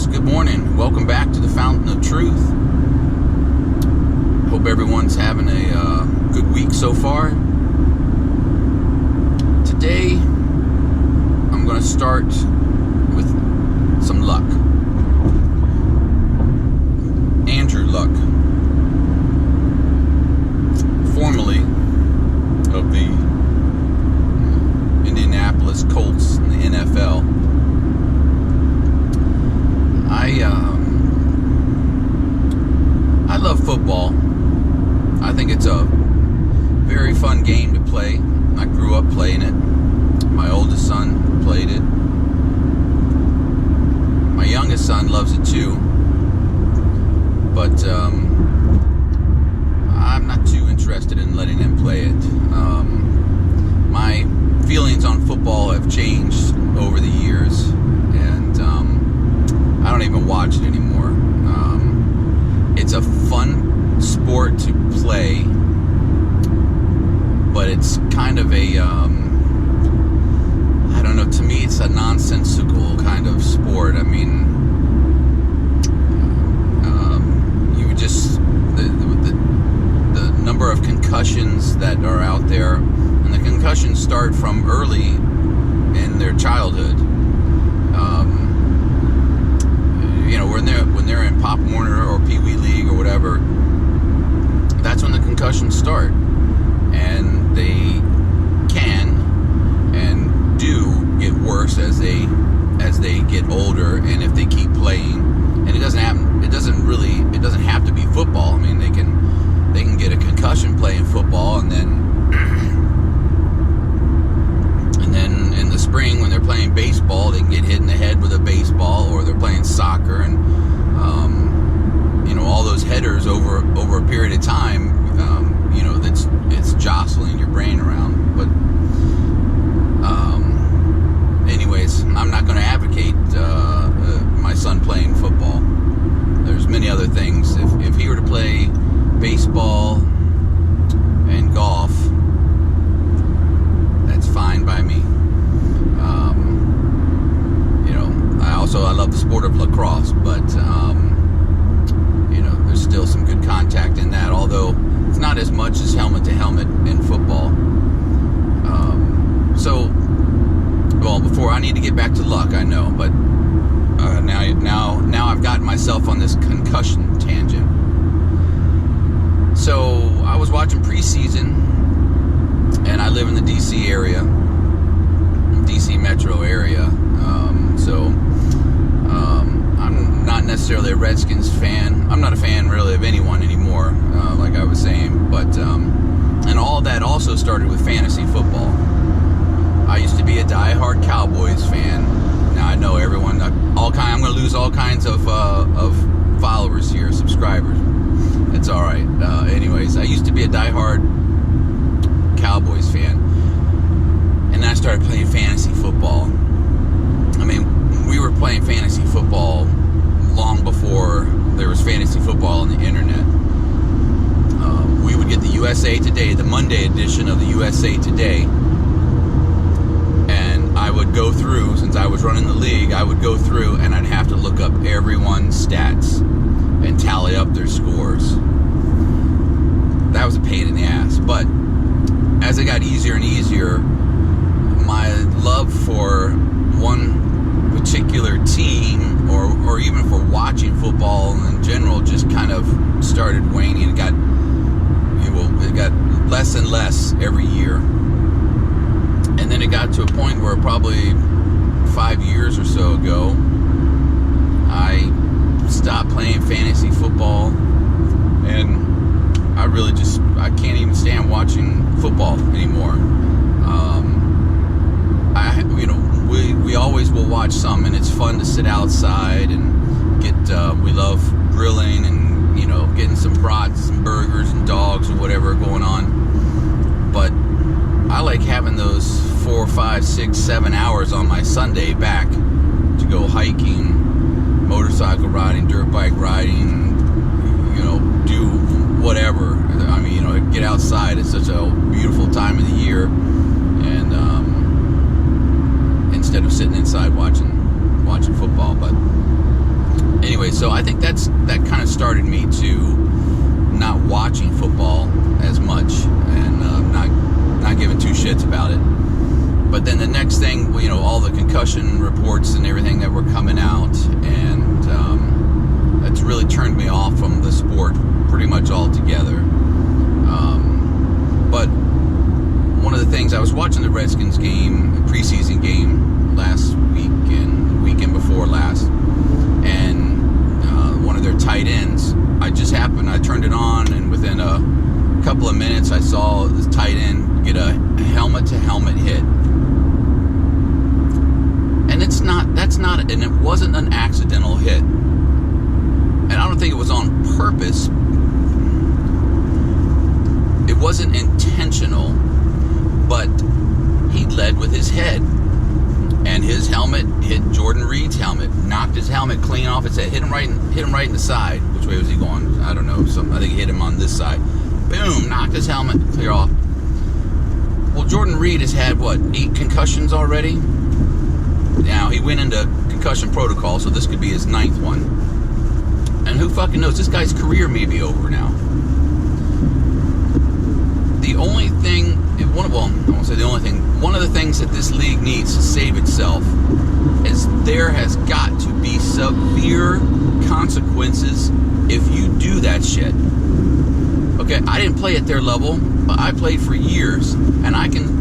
guys, good morning. Welcome back to the Fountain of Truth. Hope everyone's having a good week so far. Today, I'm going to start with some luck. Andrew Luck, formerly of the Indianapolis Colts in the NFL. I love football. I think it's a very fun game to play. I grew up playing it. My oldest son played it. My youngest son loves it too. But I'm not too interested in letting him play it. My feelings on football have changed over the years, and I don't even watch it anymore. It's a fun sport to play, but it's kind of a, I don't know, to me it's a nonsensical kind of sport. I mean, you would just, the number of concussions that are out there, and the concussions start from early in their childhood. When they're in Pop Warner or Pee Wee League or whatever, that's when the concussions start, and they can and do get worse as they get older, and if they keep playing. And it doesn't have to be football. I mean, they can get a concussion playing football, and then in the spring when they're playing baseball, they can get hit in the head with a baseball, or they're playing soccer, and all those headers over a period of time, it's jostling your brain around. But anyways, I'm not going to advocate my son playing football. There's many other things. If he were to play baseball and golf, that's fine by me. I love the sport of lacrosse, but there's still some good contact in that, although it's not as much as helmet to helmet in football. Before, I need to get back to luck, I know, but now I've gotten myself on this concussion tangent. So I was watching preseason, and I live in the DC area, DC metro area. I'm not necessarily a Redskins fan. I'm not a fan really of anyone anymore, like I was saying. But and all that also started with fantasy football. I used to be a diehard Cowboys fan. Now I know everyone. I'm going to lose all kinds of followers here, subscribers. It's all right. Anyways, I used to be a diehard Cowboys fan, and then I started playing fantasy football. I mean, we were playing fantasy football long before there was fantasy football on the internet. We would get the USA Today, the Monday edition of the USA Today, and I would go through, since I was running the league, I would go through and I'd have to look up everyone's stats and tally up their scores. That was a pain in the ass, but as it got easier and easier, my love for one particular team, or even for watching football in general, just kind of started waning. It got less and less every year, and then it got to a point where probably 5 years or so ago, I stopped playing fantasy football, and I can't even stand watching football anymore. We always will watch some, and it's fun to sit outside and get. We love grilling and getting some brats and burgers and dogs or whatever going on. But I like having those 4, 5, 6, 7 hours on my Sunday back to go hiking, motorcycle riding, dirt bike riding, do whatever. I mean, get outside. It's such a beautiful time of the year, and instead of sitting inside watching football. But anyway, so I think that kind of started me to not watching football as much and not giving two shits about it. But then the next thing, you know, all the concussion reports and everything that were coming out, and that's really turned me off from the sport pretty much altogether. But one of the things, I was watching the Redskins game, the preseason game last week and the weekend before last, and one of their tight ends, I turned it on, and within a couple of minutes I saw this tight end get a helmet-to-helmet hit. And and it wasn't an accidental hit. And I don't think it was on purpose. It wasn't intentional, but he led with his head. And his helmet hit Jordan Reed's helmet, knocked his helmet clean off its head, hit him right in the side. Which way was he going? I don't know. I think he hit him on this side. Boom, knocked his helmet clear off. Well, Jordan Reed has had, 8 concussions already? Now, he went into concussion protocol, so this could be his 9th one. And who fucking knows? This guy's career may be over now. The only thing, I won't say the only thing, one of the things that this league needs to save itself is there has got to be severe consequences if you do that shit. Okay, I didn't play at their level, but I played for years, and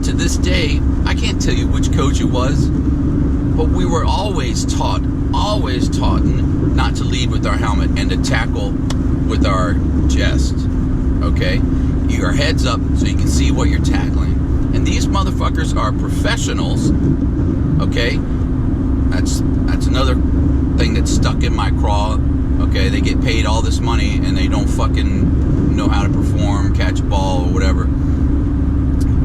to this day, I can't tell you which coach it was, but we were always taught not to lead with our helmet and to tackle with our chest. Okay? Your head's up so you can see what you're tackling. And these motherfuckers are professionals. Okay? That's another thing that's stuck in my craw. Okay? They get paid all this money and they don't fucking know how to perform, catch a ball, or whatever.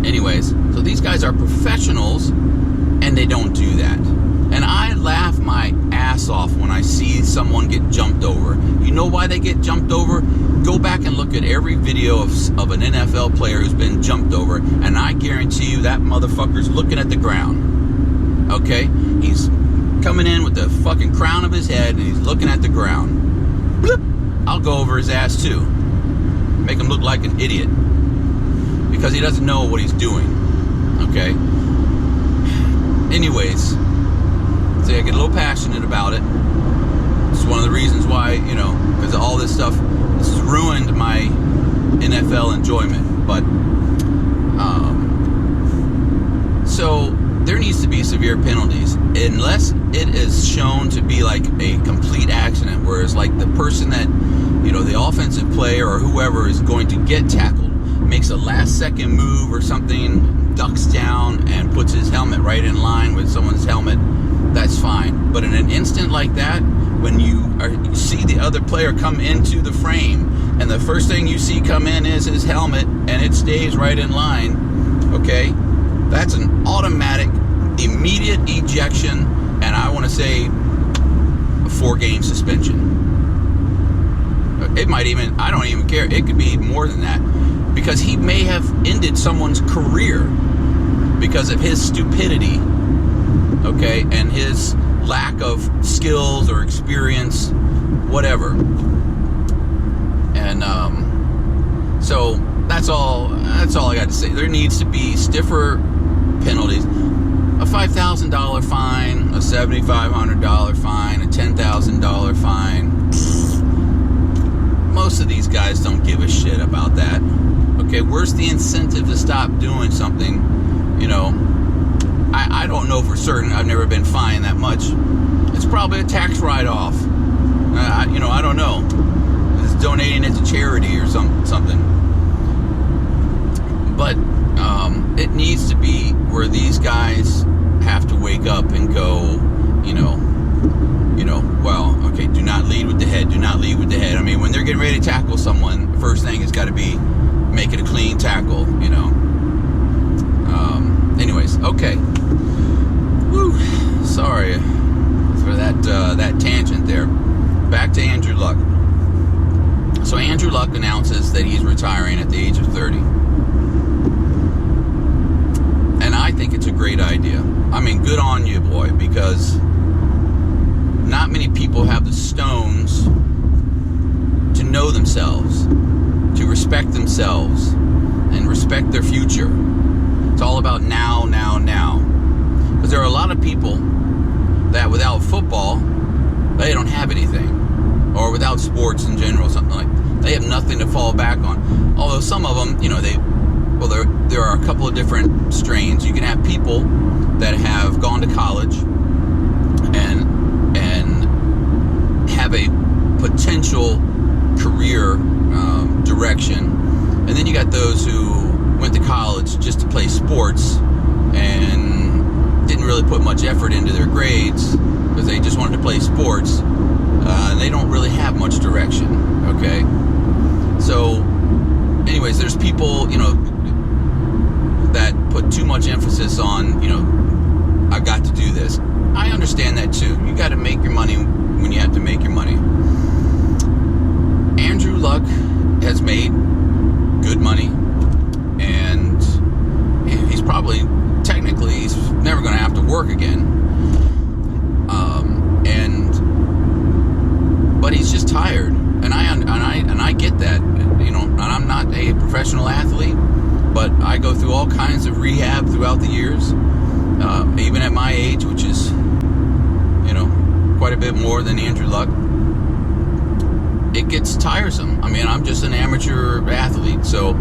Anyways, so these guys are professionals and they don't do that. And I laugh my ass off when I see someone get jumped over. You know why they get jumped over? Go back and look at every video of an NFL player who's been jumped over, and I guarantee you that motherfucker's looking at the ground. Okay? He's coming in with the fucking crown of his head, and he's looking at the ground. Bloop! I'll go over his ass too. Make him look like an idiot. Because he doesn't know what he's doing. Okay? Anyways, see, I get a little passionate about it. It's one of the reasons why, because all this stuff, this has ruined my NFL enjoyment. But, so there needs to be severe penalties unless it is shown to be like a complete accident, whereas like the person that, the offensive player or whoever is going to get tackled makes a last second move or something, ducks down and puts his helmet right in line with someone's helmet, that's fine. But in an instant like that, when you see the other player come into the frame and the first thing you see come in is his helmet and it stays right in line, okay, that's an automatic, immediate ejection, and I want to say a 4-game suspension. It might even, I don't even care, it could be more than that, because he may have ended someone's career because of his stupidity, okay, and his lack of skills or experience, whatever. And so that's all I got to say. There needs to be stiffer penalties. A $5,000 fine, a $7,500 fine, a $10,000 fine. Most of these guys don't give a shit about that. Okay, where's the incentive to stop doing something? I don't know for certain. I've never been fined that much. It's probably a tax write-off. I don't know. It's donating it to charity or something. But it needs to be where these guys have to wake up and go, well, okay, do not lead with the head. Do not lead with the head. I mean, when they're getting ready to tackle someone, the first thing has got to be make it a clean tackle, Anyways, okay. Woo. Sorry for that tangent there. Back to Andrew Luck. So Andrew Luck announces that he's retiring at the age of 30. And I think it's a great idea. I mean, good on you, boy, because 9 not many people have the stones to know themselves, to respect themselves, and respect their future. It's all about now, now, now. Because there are a lot of people that without football, they don't have anything. Or without sports in general, something like that. They have nothing to fall back on. Although some of them, there are a couple of different strains. You can have people that have gone to college and have a potential career direction, and then you got those who went to college just to play sports and didn't really put much effort into their grades because they just wanted to play sports. They don't really have much direction. Okay, so anyways, there's people that put too much emphasis on I've got to do this. I understand that too. You got to make your money when you have to make your money. Andrew Luck has made good money, and he's probably technically he's never going to have to work again. But he's just tired, and I get that. And I'm not a professional athlete, but I go through all kinds of rehab throughout the years, even at my age, which is quite a bit more than Andrew Luck. It gets tiresome. I mean, I'm just an amateur athlete, so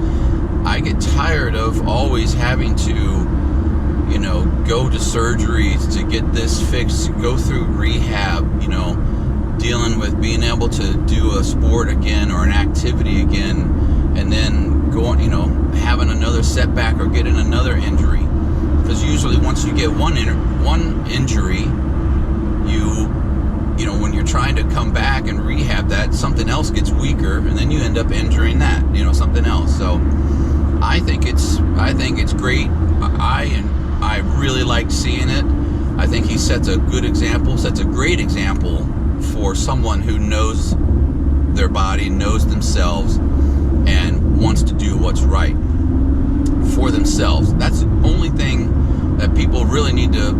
I get tired of always having to go to surgeries to get this fixed, go through rehab, dealing with being able to do a sport again or an activity again, and then going, having another setback or getting another injury. Because usually once you get one injury, when you're trying to come back and rehab that, something else gets weaker, and then you end up injuring that, something else. So I think it's great. I really like seeing it. I think he sets a great example for someone who knows their body, knows themselves, and wants to do what's right for themselves. That's the only thing that people really need to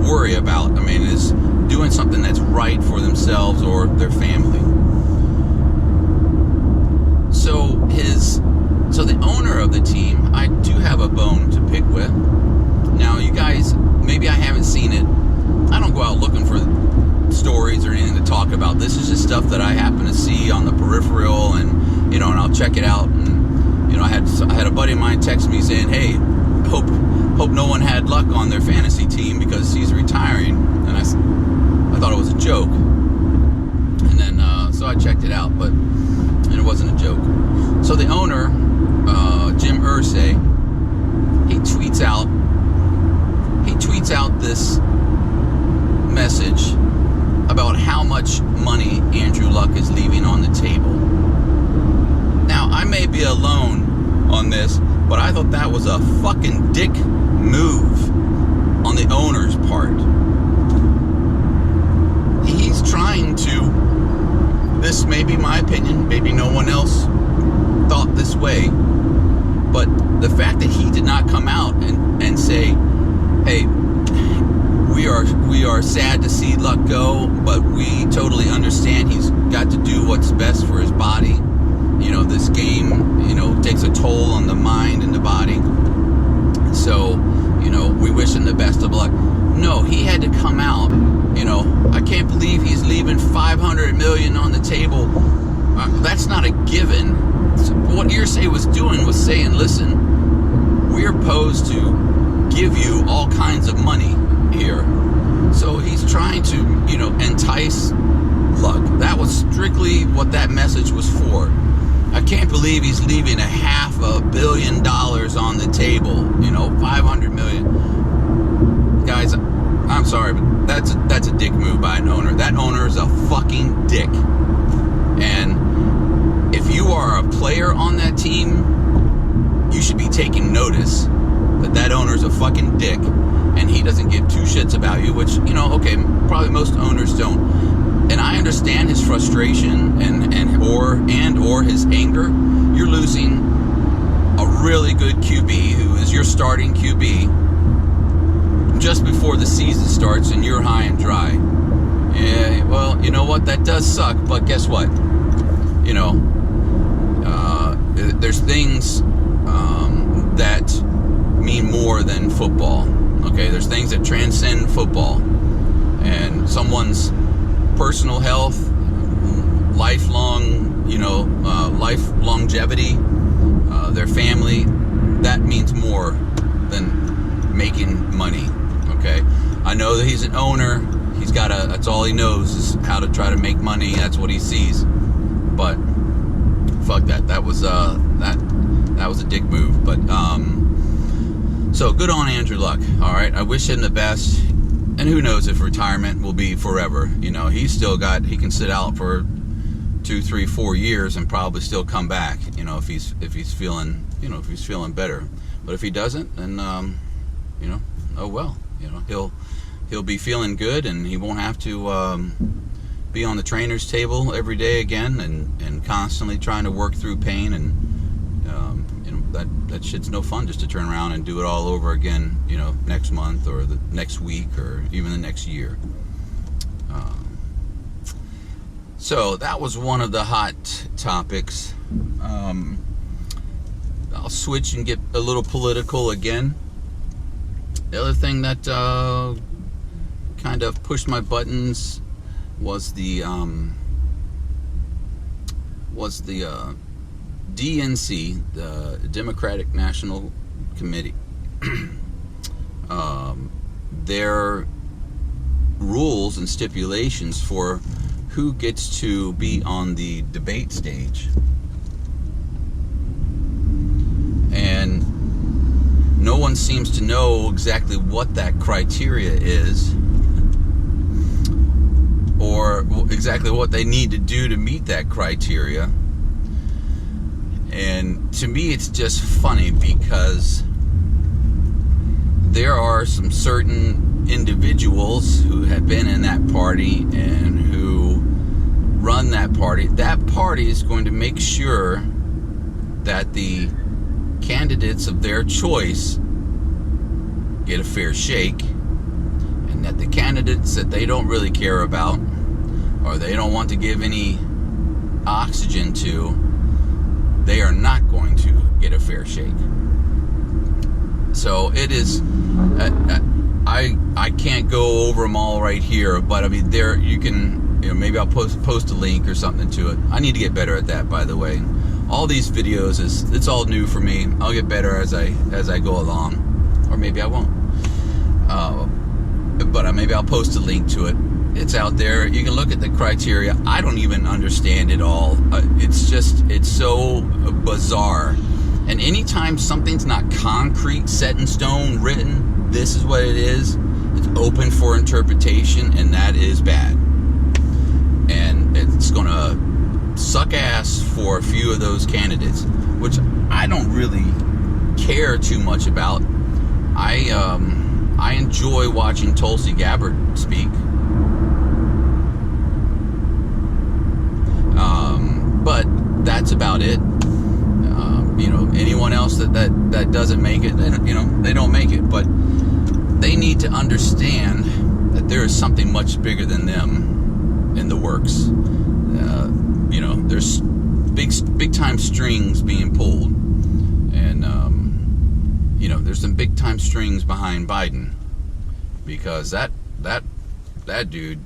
worry about. I mean, is doing something that's right for themselves or their family. So the owner of the team, I do have a bone to pick with. Now, you guys, maybe I haven't seen it. I don't go out looking for stories or anything to talk about. This is just stuff that I happen to see on the peripheral, and and I'll check it out. And I had a buddy of mine text me saying, "Hey, hope no one had Luck on their fantasy team because he's retiring." And I thought it was a joke. And then so I checked it out, but it wasn't a joke. So the owner, Jim Irsay, he tweets out this message about how much money Andrew Luck is leaving on the table. Now, I may be alone on this, but I thought that was a fucking dick move on the owner's part. He's trying to, this may be my opinion, maybe no one else thought this way, but the fact that he did not come out and say, "Hey, we are sad to see Luck go, but we totally understand he's got to do what's best for his body. This game, takes a toll on the mind and the body. So, we wish him the best of luck." No, he had to come out. I can't believe he's leaving $500 million on the table. That's not a given. So what Irsay was doing was saying, "Listen, we're opposed to give you all kinds of money here." So he's trying to, entice Luck. That was strictly what that message was for. I can't believe he's leaving $500 million on the table. $500 million. Guys, I'm sorry, but that's a dick move by an owner. That owner is a fucking dick. And if you are a player on that team, you should be taking notice that owner's a fucking dick, and he doesn't give two shits about you, which, okay, probably most owners don't. And I understand his frustration or his anger. You're losing a really good QB who is your starting QB just before the season starts, and you're high and dry. Yeah, well, you know what? That does suck, but guess what? You know, there's things that mean more than football. Okay, there's things that transcend football, and someone's personal health, lifelong, life longevity, their family, that means more than making money. Okay, I know that he's an owner. He's got that's all he knows is how to try to make money. That's what he sees. But fuck that. That was that was a dick move. But so good on Andrew Luck. All right, I wish him the best. And who knows if retirement will be forever. He's still he can sit out for 2, 3, 4 years and probably still come back. If he's feeling better. But if he doesn't, then oh well. He'll be feeling good, and he won't have to be on the trainer's table every day again and constantly trying to work through pain. And that shit's no fun, just to turn around and do it all over again, next month or the next week or even the next year. So that was one of the hot topics. I'll switch and get a little political again. The other thing that kind of pushed my buttons was the DNC, the Democratic National Committee. Their rules and stipulations for who gets to be on the debate stage. And no one seems to know exactly what that criteria is, or exactly what they need to do to meet that criteria. And to me, it's just funny because there are some certain individuals who have been in that party and who run that party. That party is going to make sure that the candidates of their choice get a fair shake, and that the candidates that they don't really care about or they don't want to give any oxygen to, they are not going to get a fair shake. So it is, I can't go over them all right here, but I mean, there you can, maybe I'll post a link or something to it. I need to get better at that, by the way. All these videos it's all new for me. I'll get better as I go along, or maybe I won't. But maybe I'll post a link to it. It's out there. You can look at the criteria. I don't even understand it all. It's so bizarre. And anytime something's not concrete, set in stone, written, this is what it is, it's open for interpretation, and that is bad. And it's going to suck ass for a few of those candidates, which I don't really care too much about. I enjoy watching Tulsi Gabbard speak. But that's about it. Anyone else that doesn't make it, they don't make it. But they need to understand that there is something much bigger than them in the works. There's big time strings being pulled, and there's some big time strings behind Biden, because that dude,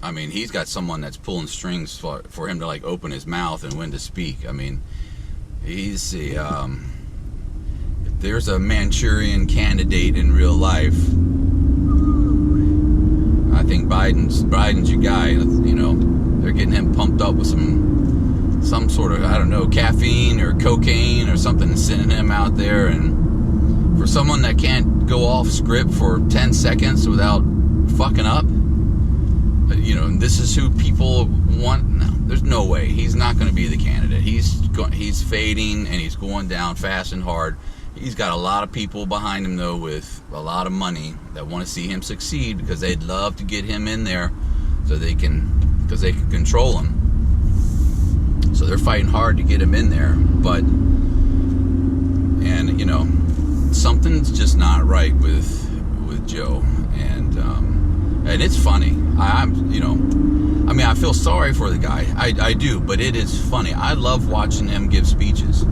I mean, he's got someone that's pulling strings for him to like open his mouth and when to speak. I mean, he's if there's a Manchurian candidate in real life, I think Biden's your guy. They're getting him pumped up with some sort of, I don't know, caffeine or cocaine or something, sending him out there. And for someone that can't go off script for 10 seconds without fucking up, this is who people want. No, there's no way. He's not going to be the candidate. He's fading, and he's going down fast and hard. He's got a lot of people behind him, though, with a lot of money that want to see him succeed, because they'd love to get him in there because they can control him. So they're fighting hard to get him in there. But, something's just not right with Joe. And and it's funny. I'm, you know, I mean, I feel sorry for the guy. I do, but it is funny. I love watching him give speeches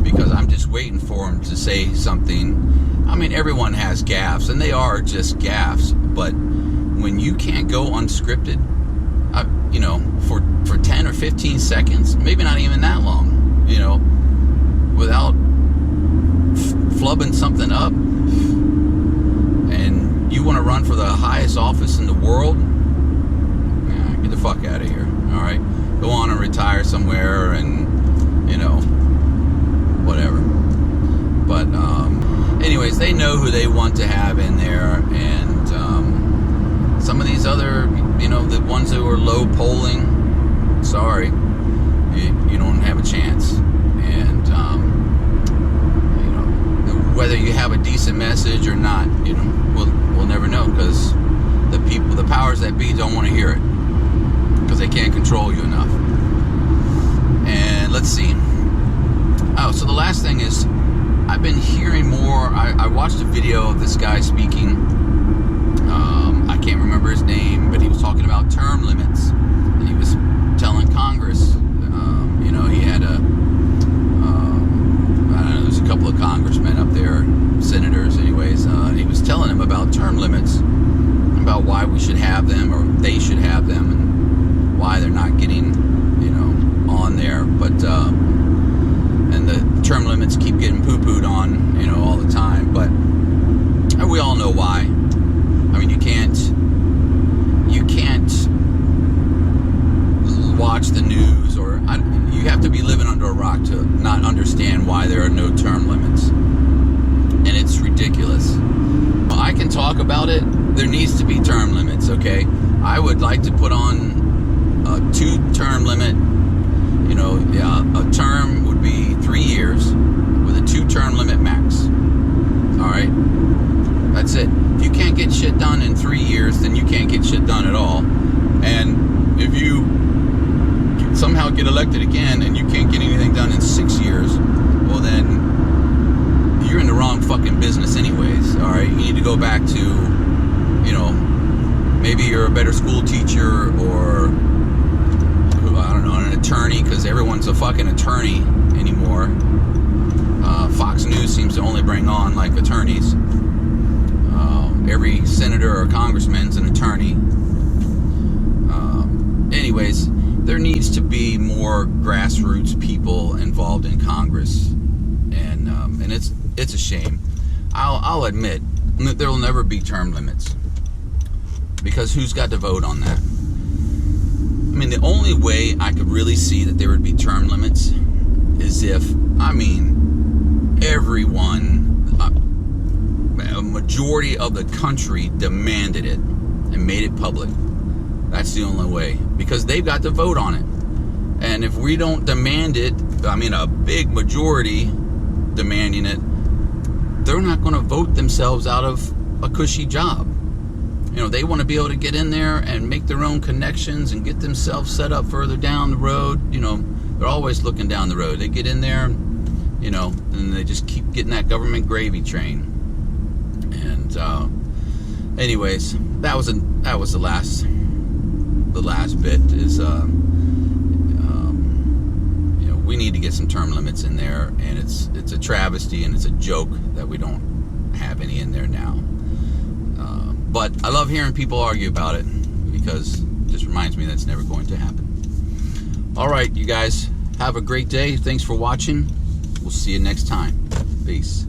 because I'm just waiting for him to say something. I mean, everyone has gaffes, and they are just gaffes. But when you can't go unscripted, you know, for 10 or 15 seconds, maybe not even that long, you know, without flubbing something up, and you want to run for the highest office in the world, get the fuck out of here. All right, go on and retire somewhere, and you know, whatever. But anyways, they know who they want to have in there, and some of these other, you know, the ones that were low polling, sorry, you don't have a chance. And you know, whether you have a decent message or not, you know, we'll never know, because the powers that be don't want to hear it, because they can't control you enough. And let's see. Oh, so the last thing is, I've been hearing more. I watched a video of this guy speaking. I can't remember his name, but he was talking about term limits, and he was telling Congress, you know, he had I don't know, there's a couple of congressmen up there, senators anyways, he was telling them about term limits, about why we should have them, or they should have them, and why they're not getting, you know, on there. But and the term limits keep getting poo-pooed on, you know, all the time, but we all know why. I mean, you can't watch the news, or you have to be living under a rock to not understand why there are no term limits. And it's ridiculous. I can talk about it. There needs to be term limits, okay? I would like to put on a 2-term limit. You know, a term would be 3 years with a 2-term limit max. All right? That's it. If you can't get shit done in 3 years, then you can't get shit done at all. And if you somehow get elected again and you can't get anything done in 6 years, well then you're in the wrong fucking business anyways. All right, you need to go back to, you know, maybe you're a better school teacher, or I don't know, an attorney, because everyone's a fucking attorney anymore. Fox News seems to only bring on like attorneys. Every senator or congressman's an attorney. Anyways, there needs to be more grassroots people involved in Congress, and it's a shame. I'll admit there will never be term limits, because who's got to vote on that? I mean, the only way I could really see that there would be term limits is if, I mean, everyone, a majority of the country demanded it and made it public. That's the only way, because they've got to vote on it. And if we don't demand it, I mean, a big majority demanding it, they're not going to vote themselves out of a cushy job. You know, they want to be able to get in there and make their own connections and get themselves set up further down the road. You know, they're always looking down the road. They get in there, you know, and they just keep getting that government gravy train. And anyways, that was the last bit is, you know, we need to get some term limits in there, and it's a travesty and it's a joke that we don't have any in there now. But I love hearing people argue about it, because it just reminds me that's never going to happen. All right, you guys, have a great day. Thanks for watching. We'll see you next time. Peace.